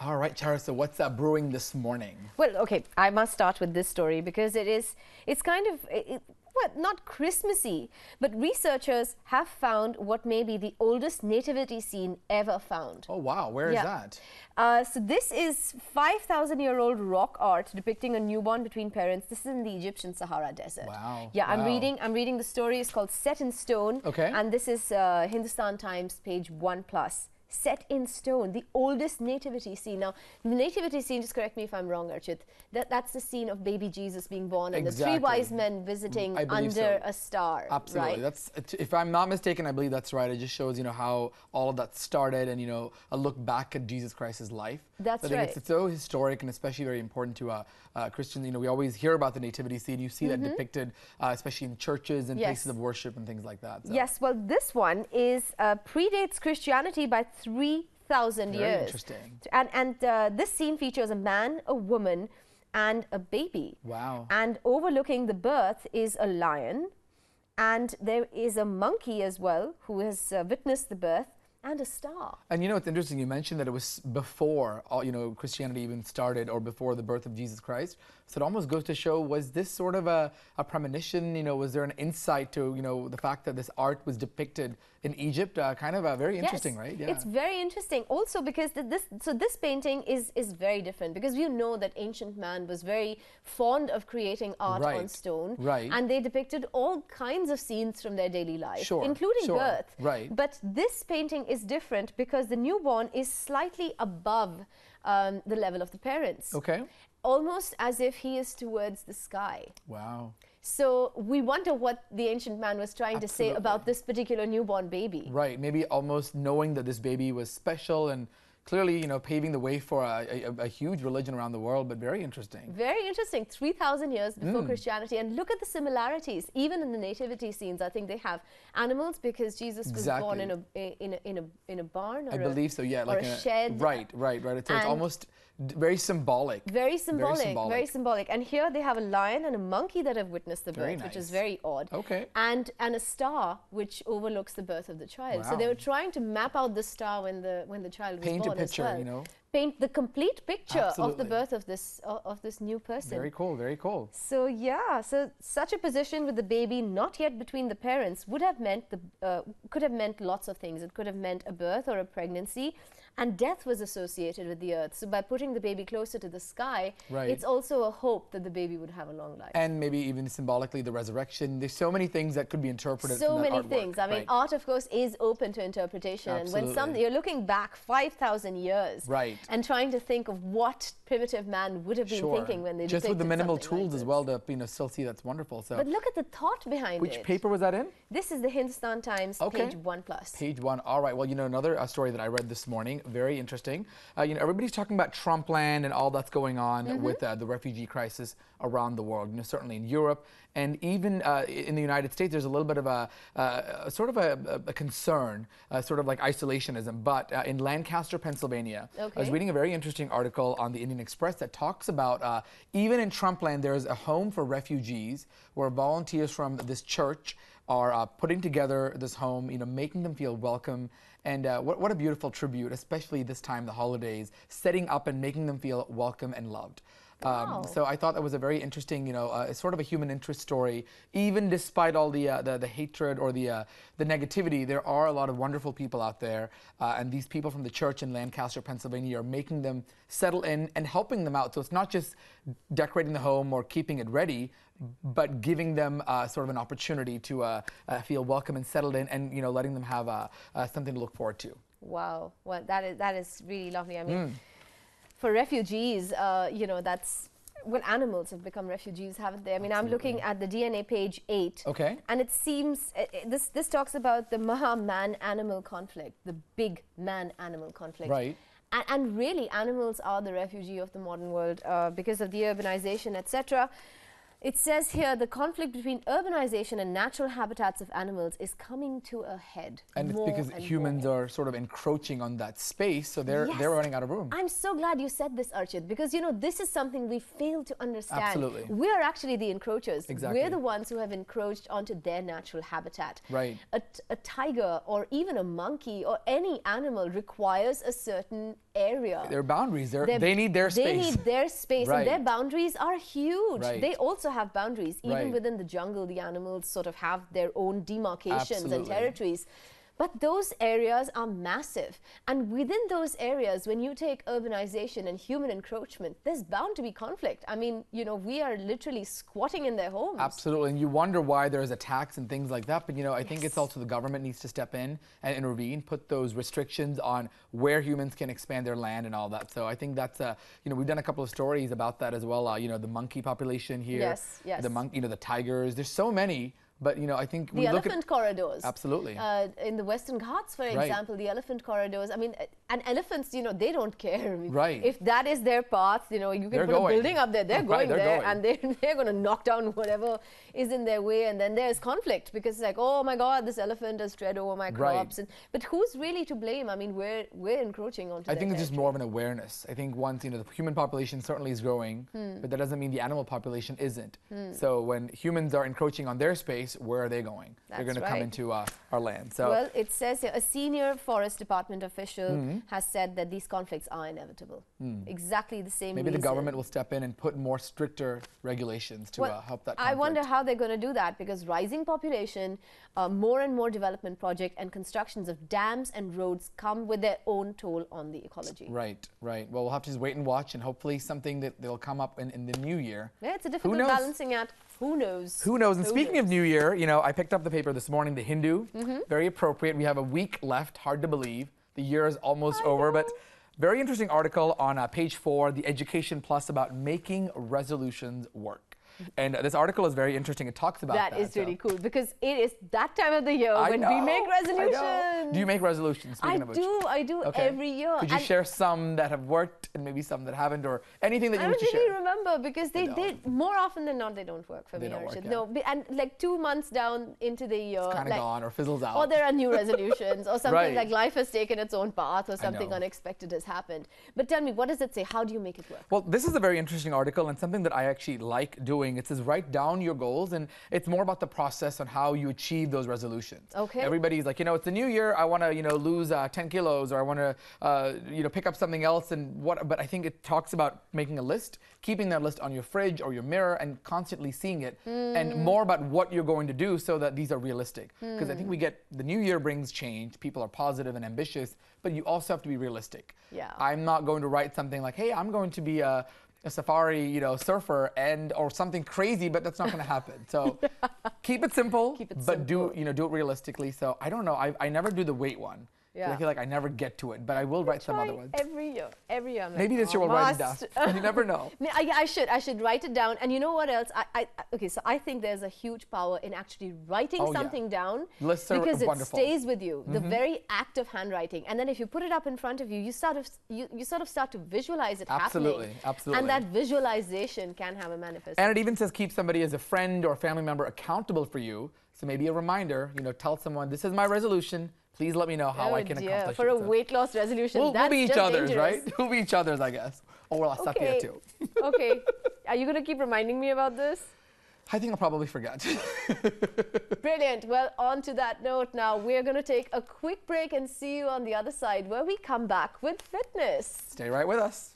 All right, Charu, so what's brewing this morning? Well, okay, I must start with this story because it's kind of, well, not Christmassy, but researchers have found what may be the oldest nativity scene ever found. Oh, wow. Where is that? So this is 5,000-year-old rock art depicting a newborn between parents. This is in the Egyptian Sahara Desert. Wow. Yeah, wow. I'm reading the story. It's called Set in Stone. Okay. And this is Hindustan Times, page 1+. Set in stone, the oldest nativity scene. Now, the nativity scene, just correct me if I'm wrong, Archith, that's the scene of baby Jesus being born and the three wise men visiting under a star. Absolutely. Right? That's, if I'm not mistaken, I believe that's right. It just shows, how all of that started and, a look back at Jesus Christ's life. That's right. I think it's so historic and especially very important to Christians. We always hear about the nativity scene. You see that depicted, especially in churches and places of worship and things like that. So. Yes, well, this one predates Christianity by 3,000 years. Very interesting. And this scene features a man, a woman, and a baby. Wow. And overlooking the birth is a lion, and there is a monkey as well who has witnessed the birth, and a star. And it's interesting, you mentioned that it was before Christianity even started, or before the birth of Jesus Christ. So it almost goes to show, was this sort of a premonition? Was there an insight to the fact that this art was depicted in Egypt? Kind of very interesting, right? Yeah. It's very interesting. Also because this painting is very different, because you know that ancient man was very fond of creating art on stone. Right. And they depicted all kinds of scenes from their daily life, sure, including birth. Right. But this painting is different because the newborn is slightly above the level of the parents. Okay. Almost as if he is towards the sky. Wow. So we wonder what the ancient man was trying to say about this particular newborn baby. Right. Maybe almost knowing that this baby was special and clearly, paving the way for a huge religion around the world, but very interesting. Very interesting. 3,000 years before Christianity. And look at the similarities. Even in the nativity scenes, I think they have animals, because Jesus was born in a barn, or I believe so, yeah. Like a shed. Right. So it's almost very symbolic. Very symbolic. And here they have a lion and a monkey that have witnessed the birth, which is very odd. Okay. And a star which overlooks the birth of the child. Wow. So they were trying to map out the star when the child was born. Picture, Paint the complete picture Absolutely. of the birth of this new person. Very cool, very cool. So yeah, such a position with the baby not yet between the parents would have meant could have meant lots of things. It could have meant a birth or a pregnancy, and death was associated with the earth. So by putting the baby closer to the sky, it's also a hope that the baby would have a long life. And maybe even symbolically the resurrection. There's so many things that could be interpreted from that artwork. So many things. I mean, art, of course, is open to interpretation. Absolutely. And when you're looking back 5,000 years, and trying to think of what primitive man would have been thinking when they just with the minimal tools like as well to still see, that's wonderful. So, but look at the thought behind it. Which paper was that in? This is the Hindustan Times, page 1+. Page 1. All right. Well, another story that I read this morning, very interesting. Everybody's talking about Trump land and all that's going on with the refugee crisis around the world. Certainly in Europe and even in the United States, there's a little bit of a concern, sort of like isolationism. But in Lancaster, Pennsylvania, I was reading a very interesting article on the Indian Express that talks about even in Trump land, there's a home for refugees where volunteers from this church are putting together this home, making them feel welcome. And what a beautiful tribute, especially this time, the holidays, setting up and making them feel welcome and loved. So I thought that was a very interesting, sort of a human interest story. Even despite all the hatred or the negativity, there are a lot of wonderful people out there. And these people from the church in Lancaster, Pennsylvania are making them settle in and helping them out. So it's not just decorating the home or keeping it ready, but giving them sort of an opportunity to feel welcome and settled in, and letting them have something to look forward to. Wow, well, that is really lovely. I mean, for refugees, that's, well, animals have become refugees, haven't they? I mean, I'm looking at the DNA page 8. Okay. And it seems, this talks about the man-animal conflict, the big man-animal conflict. Right. And really, animals are the refugee of the modern world because of the urbanization, etc. It says here the conflict between urbanization and natural habitats of animals is coming to a head. And it's because humans are sort of encroaching on that space, so they're running out of room. I'm so glad you said this, Archith, because you know this is something we fail to understand. Absolutely. We're actually the encroachers. Exactly. We're the ones who have encroached onto their natural habitat. Right. A tiger or even a monkey or any animal requires a certain area. Their boundaries, they need their space. They need their space, Right. and their boundaries are huge. Right. They also have boundaries. Even Right. within the jungle, the animals sort of have their own demarcations and Absolutely. territories. But those areas are massive. And within those areas, when you take urbanization and human encroachment, there's bound to be conflict. I mean, you know, we are literally squatting in their homes. Absolutely, and you wonder why there's attacks and things like that. But you know, I think it's also the government needs to step in and intervene, put those restrictions on where humans can expand their land and all that. So I think that's you know, we've done a couple of stories about that as well. You know, the monkey population here. Yes, yes. You know, the tigers. There's so many. But you know, I think the elephant corridors. Absolutely. In the Western Ghats, for Right. example, the elephant corridors. I mean, and elephants, you know, they don't care. I mean, Right. If that is their path, you know, you can put a building up there. They're Right, going they're there, going. and they're going to knock down whatever is in their way. And then there's conflict because it's like, oh my God, this elephant has tread over my crops. Right. But who's really to blame? I mean, we're encroaching onto. I think it's just more of an awareness. I think once, you know, the human population certainly is growing, but that doesn't mean the animal population isn't. So when humans are encroaching on their space, where are they going? They're going to come into our land. So well, it says here, a senior Forest Department official has said that these conflicts are inevitable. Exactly the same maybe reason. the government will step in and put more stricter regulations to help that conflict. I wonder how they're going to do that, because rising population, more and more development project and constructions of dams and roads come with their own toll on the ecology. Right, right. Well, we'll have to just wait and watch, and hopefully something that they'll come up in the new year. Yeah, it's a difficult balancing act. Who knows? Who knows? And speaking of New Year, you know, I picked up the paper this morning, The Hindu. Very appropriate. We have a week left. Hard to believe. The year is almost over, but very interesting article on page 4, the Education Plus, about making resolutions work. And this article is very interesting. It talks about that. That is really cool, because it is that time of the year when we make resolutions. Do you make resolutions? I do Okay. every year. Could you share some that have worked and maybe some that haven't, or anything that you wish to share? I don't really remember, because they more often than not, they don't work for me. Work, No, and like 2 months down into the year, it's kind of gone or fizzles out. Or there are new resolutions, or something Right. like life has taken its own path, or something unexpected has happened. But tell me, what does it say? How do you make it work? Well, this is a very interesting article, and something that I actually like doing. It says write down your goals, and it's more about the process on how you achieve those resolutions. Okay. Everybody's like, you know, it's the new year, I want to, you know, lose 10 kilos, or I want to, you know, pick up something else, but I think it talks about making a list, keeping that list on your fridge or your mirror, and constantly seeing it, and more about what you're going to do so that these are realistic. Because I think the new year brings change, people are positive and ambitious, but you also have to be realistic. Yeah. I'm not going to write something like, hey, I'm going to be a safari, you know, surfer or something crazy, but that's not going to happen. So keep it simple, but do it realistically. So I don't know. I never do the weight one. Yeah. I feel like I never get to it, but I will write some other ones. Every year. I'm like, maybe this year we'll write it down. You never know. I should write it down. And you know what else? Okay, so I think there's a huge power in actually writing something down. Lists are because wonderful. It stays with you. The very act of handwriting. And then if you put it up in front of you, you sort of start to visualize it happening. Absolutely. And that visualization can have a manifestation. And it even says keep somebody as a friend or family member accountable for you. So maybe a reminder, you know, tell someone, this is my resolution. Please let me know how I can accomplish for it. a weight loss resolution, we'll be each other's, dangerous. Right? We'll be each other's, I guess. Or we'll suck it too. Okay. Are you going to keep reminding me about this? I think I'll probably forget. Brilliant. Well, on to that note now, we're going to take a quick break and see you on the other side, where we come back with fitness. Stay right with us.